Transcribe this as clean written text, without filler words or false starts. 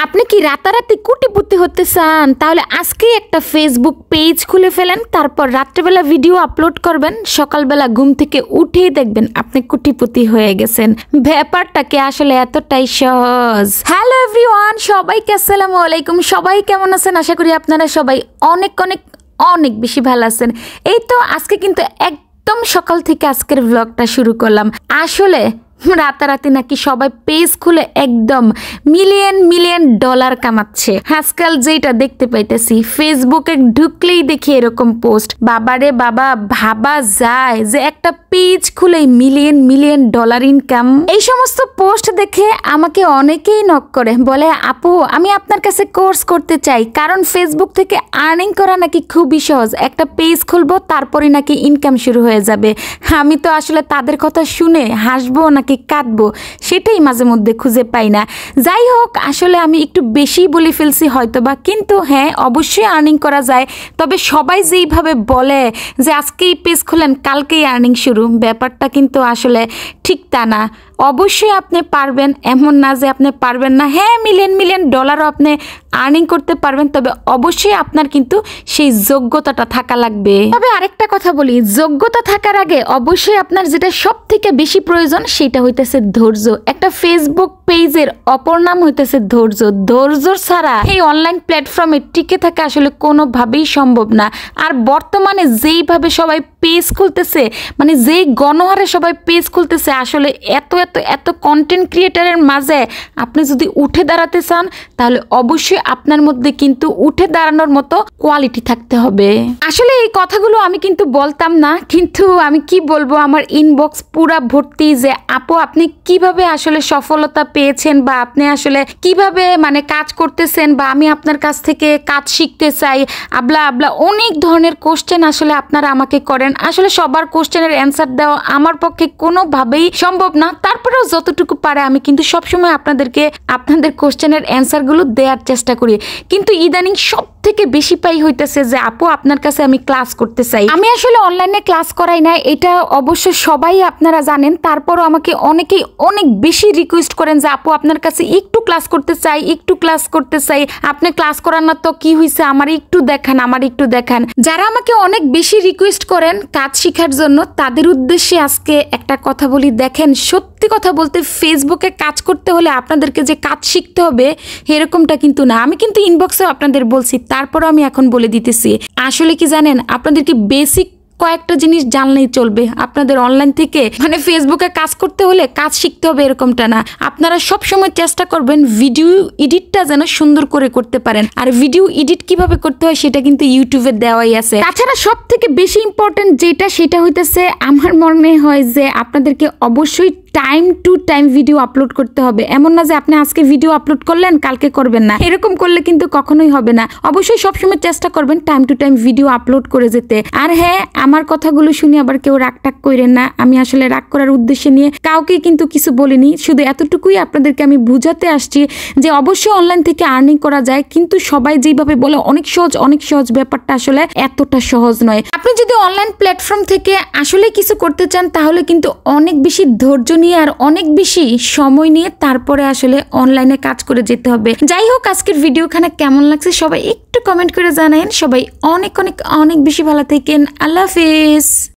আপনি কি রাতারাতি কোটিপতি হতে চান? তাহলে আজকেই একটা ফেসবুক পেজ খুলে ফেলেন, তারপর রাত্রেবেলা ভিডিও আপলোড করবেন, সকালবেলা ঘুম থেকে উঠেই দেখবেন আপনি কোটিপতি হয়ে গেছেন। ব্যাপারটাকে আসলে এতটাই সহজ। হ্যালো এভরিওয়ান, সবাইকে আসসালামু আলাইকুম। সবাই কেমন আছেন? আশা করি আপনারা সবাই অনেক অনেক অনেক বেশি ভালো আছেন। এই তো আজকে কিন্তু একদম সকাল থেকে আজকের ব্লগটা শুরু করলাম। আসলে রাতারাতি নাকি সবাই পেজ খুলে একদম মিলিয়ন মিলিয়ন ডলার কামাচ্ছে। আজকাল যেটা দেখতে পাইতেছি ফেসবুকে ঢুকলেই দেখি এরকম পোস্ট। বাবারে বাবা, ভাবা যায় যে একটা পেজ খুলে মিলিয়ন মিলিয়ন ডলার ইনকাম। এই সমস্ত পোস্ট দেখে আমাকে অনেকেই নক করে, বলে আপু আমি আপনার কাছে কোর্স করতে চাই, কারণ ফেসবুক থেকে আর্নিং করা নাকি খুবই সহজ। একটা পেজ খুলবো তারপরে নাকি ইনকাম শুরু হয়ে যাবে। আমি তো আসলে তাদের কথা শুনে হাসবো নাকি কাঁদবো সেটাই মাঝে মধ্যে খুঁজে পাই না। যাই হোক, আসলে আমি একটু বেশি বলে ফেলছি হয়তোবা, কিন্তু হ্যাঁ অবশ্যই আর্নিং করা যায়। তবে সবাই যেইভাবে বলে যে আজকেই পেজ খুলেন কালকেই আর্নিং শুরু, ব্যাপারটা কিন্তু আসলে ঠিক তা না। অবশ্যই আপনি পারবেন, এমন না যে আপনি পারবেন না। হ্যাঁ মিলিয়ন মিলিয়ন ডলারও আপনি আর্নিং করতে পারবেন, তবে অবশ্যই আপনার কিন্তু সেই যোগ্যতাটা থাকা লাগবে। তবে আরেকটা কথা বলি, যোগ্যতা থাকার আগে অবশ্যই আপনার যেটা সব থেকে বেশি প্রয়োজন সেটা হইতেছে ধৈর্য। একটা ফেসবুক পেজের অপর নাম হইতেছে ধৈর্য। ধৈর্য ছাড়া এই অনলাইন প্ল্যাটফর্মে টিকে থাকা আসলে কোনোভাবেই সম্ভব না। আর বর্তমানে যেইভাবে সবাই পেজ খুলতেছে, মানে যেই গণহারে সবাই পেজ খুলতেছে, আসলে এত এত এত কন্টেন্ট ক্রিয়েটারের মাঝে আপনি যদি উঠে দাঁড়াতে চান তাহলে অবশ্যই আপনার মধ্যে কিন্তু উঠে দাঁড়ানোর মতো কোয়ালিটি থাকতে হবে। আসলে এই কথাগুলো আমি কিন্তু বলতাম না, কিন্তু আমি কি বলবো, আমার ইনবক্স পুরা ভর্তি যে আপু আপনি কিভাবে আসলে সফলতা পেয়েছেন, বা আপনি আসলে কিভাবে মানে কাজ করতেছেন, বা আমি আপনার কাছ থেকে কাজ শিখতে চাই, আবলা আবলা অনেক ধরনের কোশ্চেন আসলে আপনারা আমাকে করেন। আসলে সবার কোশ্চেনের অ্যান্সার দেওয়া আমার পক্ষে কোনোভাবেই সম্ভব না। তারপরেও যতটুকু পারে আমি কিন্তু সবসময় আপনাদেরকে আপনাদের কোশ্চেনের অ্যান্সারগুলো দেওয়ার চেষ্টা করি। কিন্তু ইদানিং সব থেকে বেশি পাই হইতেছে যে আপু আপনার কাছে আমি ক্লাস করতে চাই। আমি আসলে অনলাইনে ক্লাস করাই না, এটা অবশ্য সবাই আপনারা জানেন। তারপরও আমাকে অনেকেই অনেক বেশি রিকোয়েস্ট করেন যে আপু আপনার কাছে একটু ক্লাস করতে চাই, একটু ক্লাস করতে চাই, আপনি ক্লাস করান না তো কি হয়েছে, আমার একটু দেখান, আমার একটু দেখান। যারা আমাকে অনেক বেশি রিকোয়েস্ট করেন কাজ শেখার জন্য, তাদের উদ্দেশ্যে আজকে একটা কথা বলি। দেখেন, সত্যি কথা বলতে ফেসবুকে কাজ করতে হলে আপনাদেরকে যে কাজ শিখতে হবে এরকমটা কিন্তু না। আমি কিন্তু ইনবক্সেও আপনাদের বলছি, তারপরও আমি এখন বলে দিতেছি। আসলে কি জানেন, আপনাদেরকে বেসিক কয়েকটা জিনিস জানলেই চলবে। আপনাদের অনলাইন থেকে মানে ফেসবুকে কাজ করতে হলে কাজ শিখতে হবে এরকমটা না। আপনারা সবসময় চেষ্টা করবেন ভিডিও এডিটটা যেন সুন্দর করে করতে পারেন। আর ভিডিও এডিট কিভাবে করতে হয় সেটা কিন্তু ইউটিউবে দেওয়াই আছে। তাছাড়া সব থেকে বেশি ইম্পর্টেন্ট যেটা, সেটা হইতেছে আমার মনে হয় যে আপনাদেরকে অবশ্যই time to time video upload করতে হবে। এমন না যে আপনি আজকে ভিডিও আপলোড করলেন কালকে করবেন না, এরকম করলে কিন্তু কখনোই হবে না। অবশ্যই সবসময় চেষ্টা করবেন time to time video upload করে যেতে। আর হ্যাঁ, আমার কথাগুলো শুনে আবার কেউ রাগ টাগ করেন না। আমি আসলে রাগ করার উদ্দেশ্যে নিয়ে কাউকে কিন্তু কিছু বলিনি, শুধু এতটুকুই আপনাদেরকে আমি বুঝাতে আসছি যে অবশ্যই অনলাইন থেকে আর্নিং করা যায়, কিন্তু সবাই যেভাবে বলে অনেক সহজ অনেক সহজ, ব্যাপারটা আসলে এতটা সহজ নয়। আপনি যদি অনলাইন প্ল্যাটফর্ম থেকে আসলে কিছু করতে চান তাহলে কিন্তু অনেক বেশি ধৈর্য নিয়ে আর অনেক বেশি সময় নিয়ে তারপরে আসলে অনলাইনে কাজ করে যেতে হবে। যাই হোক, আজকের ভিডিওখানে কেমন লাগছে সবাই একটু কমেন্ট করে জানাবেন। সবাই অনেক অনেক অনেক বেশি ভালো থাকেন। আল্লাহ হাফেজ।